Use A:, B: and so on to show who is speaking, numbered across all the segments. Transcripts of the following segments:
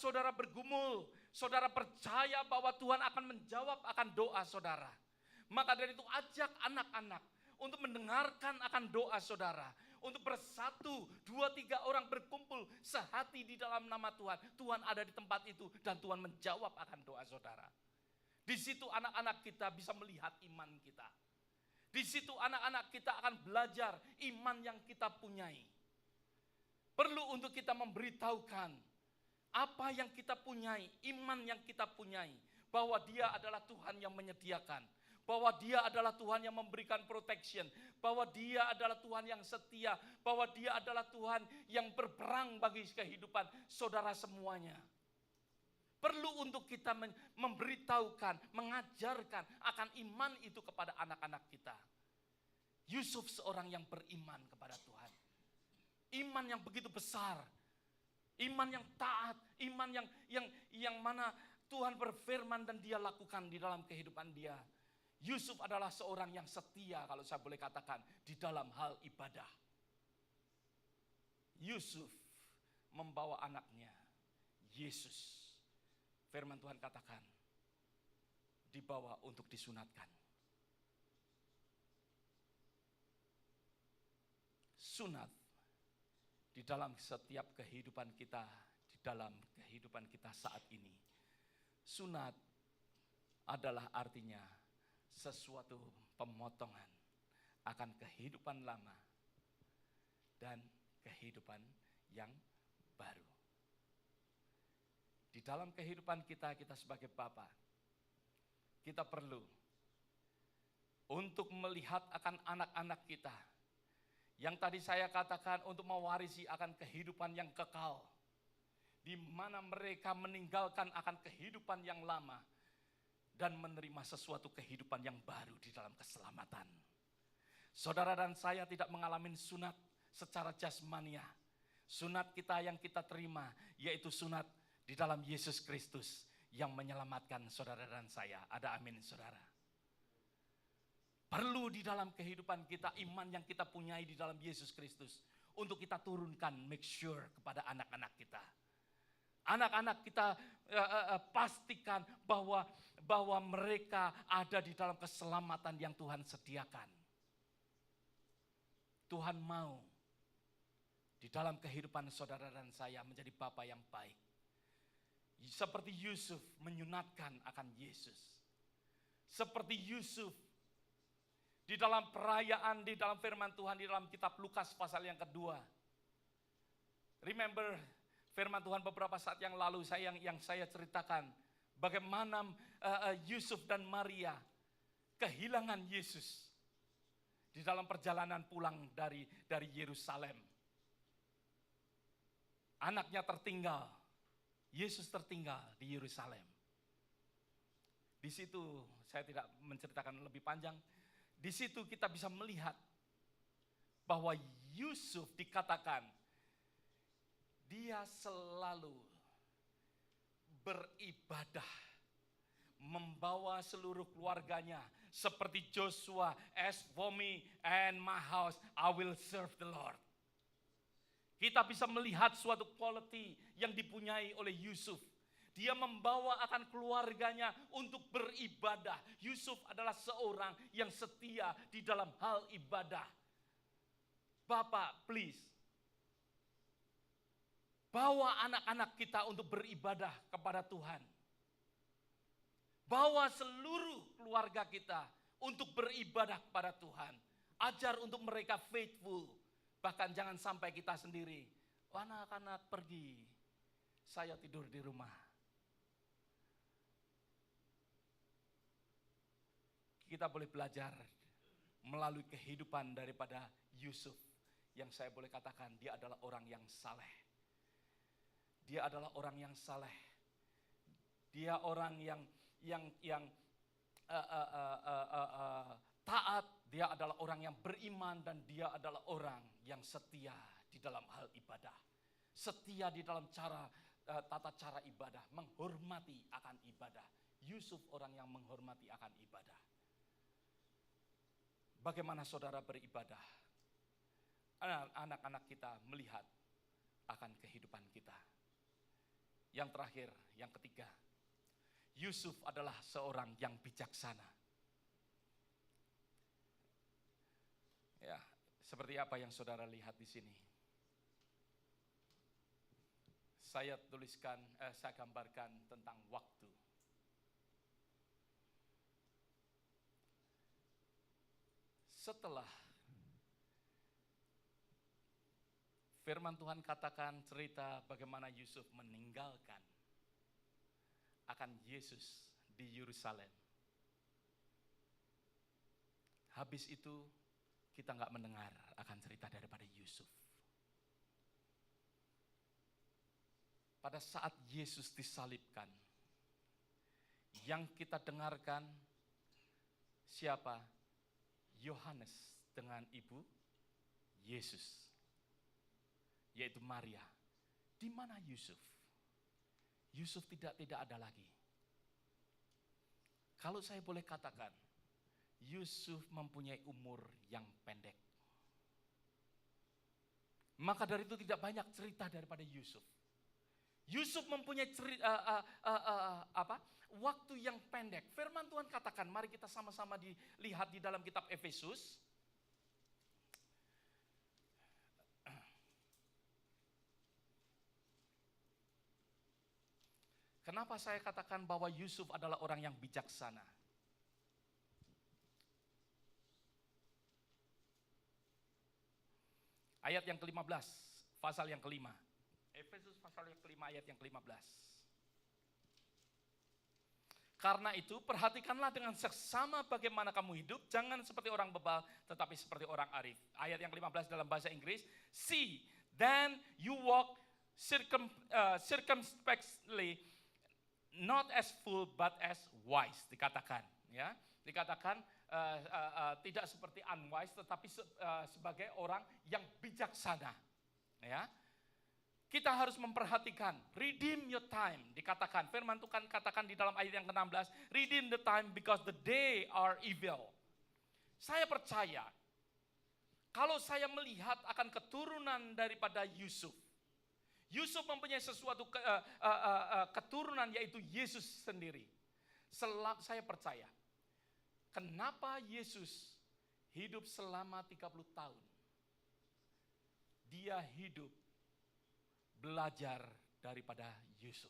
A: saat saudara bergumul, saudara percaya bahwa Tuhan akan menjawab akan doa saudara. Maka dari itu ajak anak-anak untuk mendengarkan akan doa saudara. Untuk bersatu, 2-3 orang berkumpul sehati di dalam nama Tuhan. Tuhan ada di tempat itu dan Tuhan menjawab akan doa saudara. Di situ anak-anak kita bisa melihat iman kita. Di situ anak-anak kita akan belajar iman yang kita punyai. Perlu untuk kita memberitahukan apa yang kita punyai, iman yang kita punyai. Bahwa Dia adalah Tuhan yang menyediakan. Bahwa Dia adalah Tuhan yang memberikan protection. Bahwa Dia adalah Tuhan yang setia. Bahwa Dia adalah Tuhan yang berperang bagi kehidupan saudara semuanya. Perlu untuk kita memberitahukan, mengajarkan akan iman itu kepada anak-anak kita. Yusuf seorang yang beriman kepada Tuhan. Iman yang begitu besar. Iman yang taat, iman yang mana Tuhan berfirman dan Dia lakukan di dalam kehidupan dia. Yusuf adalah seorang yang setia kalau saya boleh katakan di dalam hal ibadah. Yusuf membawa anaknya, Yesus. Firman Tuhan katakan, dibawa untuk disunatkan. Sunat di dalam setiap kehidupan kita, di dalam kehidupan kita saat ini. Sunat adalah artinya sesuatu pemotongan akan kehidupan lama dan kehidupan yang baru. Di dalam kehidupan kita sebagai Bapa, kita perlu untuk melihat akan anak-anak kita. Yang tadi saya katakan untuk mewarisi akan kehidupan yang kekal. Di mana mereka meninggalkan akan kehidupan yang lama. Dan menerima sesuatu kehidupan yang baru di dalam keselamatan. Saudara dan saya tidak mengalami sunat secara jasmania. Sunat kita yang kita terima yaitu sunat di dalam Yesus Kristus yang menyelamatkan saudara dan saya. Ada amin saudara. Perlu di dalam kehidupan kita iman yang kita punyai di dalam Yesus Kristus. Untuk kita turunkan, make sure kepada anak-anak kita. Anak-anak kita pastikan bahwa mereka ada di dalam keselamatan yang Tuhan sediakan. Tuhan mau di dalam kehidupan saudara dan saya menjadi Bapa yang baik. Seperti Yusuf menyunatkan akan Yesus. Seperti Yusuf di dalam perayaan, di dalam firman Tuhan, di dalam kitab Lukas pasal yang kedua. Remember firman Tuhan beberapa saat yang lalu yang saya ceritakan. Bagaimana Yusuf dan Maria kehilangan Yesus. Di dalam perjalanan pulang dari Yerusalem. Anaknya tertinggal. Yesus tertinggal di Yerusalem. Di situ saya tidak menceritakan lebih panjang. Di situ kita bisa melihat bahwa Yusuf dikatakan dia selalu beribadah, membawa seluruh keluarganya seperti Joshua, as for me and my house, I will serve the Lord. Kita bisa melihat suatu quality yang dipunyai oleh Yusuf. Dia membawa akan keluarganya untuk beribadah. Yusuf adalah seorang yang setia di dalam hal ibadah. Bapak, please. Bawa anak-anak kita untuk beribadah kepada Tuhan. Bawa seluruh keluarga kita untuk beribadah kepada Tuhan. Ajar untuk mereka faithful. Bahkan jangan sampai kita sendiri. Anak-anak pergi, saya tidur di rumah. Kita boleh belajar melalui kehidupan daripada Yusuf. Yang saya boleh katakan dia adalah orang yang saleh. Dia adalah orang yang saleh. Dia orang yang taat. Dia adalah orang yang beriman dan dia adalah orang yang setia di dalam hal ibadah. Setia di dalam tata cara ibadah, menghormati akan ibadah. Yusuf orang yang menghormati akan ibadah. Bagaimana saudara beribadah? Anak-anak kita melihat akan kehidupan kita. Yang terakhir, yang ketiga, Yusuf adalah seorang yang bijaksana. Ya, seperti apa yang saudara lihat di sini. Saya gambarkan tentang waktu. Setelah firman Tuhan katakan cerita bagaimana Yusuf meninggalkan akan Yesus di Yerusalem. Habis itu kita nggak mendengar akan cerita daripada Yusuf. Pada saat Yesus disalibkan, yang kita dengarkan siapa? Yohanes dengan ibu Yesus, yaitu Maria. Di mana Yusuf? Yusuf tidak ada lagi. Kalau saya boleh katakan, Yusuf mempunyai umur yang pendek. Maka dari itu tidak banyak cerita daripada Yusuf. Yusuf mempunyai waktu yang pendek. Firman Tuhan katakan, mari kita sama-sama dilihat di dalam kitab Efesus. Kenapa saya katakan bahwa Yusuf adalah orang yang bijaksana? Ayat yang ke-15, pasal yang ke-5. Efesus pasal yang ke-5 ayat yang ke-15. Karena itu perhatikanlah dengan seksama bagaimana kamu hidup, jangan seperti orang bebal tetapi seperti orang arif. Ayat yang ke-15 dalam bahasa Inggris, see, then you walk circumspectly, not as fool but as wise, dikatakan, ya. Dikatakan tidak seperti unwise tetapi sebagai orang yang bijaksana, ya. Kita harus memperhatikan, redeem your time, dikatakan. Firman Tuhan katakan di dalam ayat yang ke-16, redeem the time because the day are evil. Saya percaya, kalau saya melihat akan keturunan daripada Yusuf, Yusuf mempunyai sesuatu keturunan yaitu Yesus sendiri. Saya percaya, kenapa Yesus hidup selama 30 tahun? Dia hidup belajar daripada Yusuf.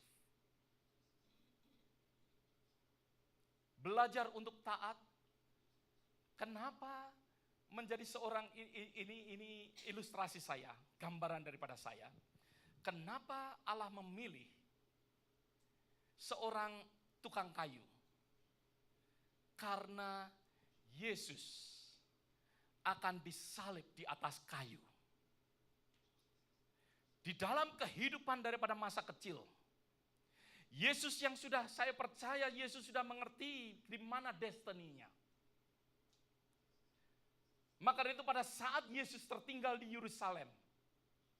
A: Belajar untuk taat. Kenapa menjadi seorang, ini ilustrasi saya, gambaran daripada saya. Kenapa Allah memilih seorang tukang kayu? Karena Yesus akan disalib di atas kayu. Di dalam kehidupan daripada masa kecil, Yesus yang sudah, saya percaya Yesus sudah mengerti di mana destininya. Maka dari itu pada saat Yesus tertinggal di Yerusalem,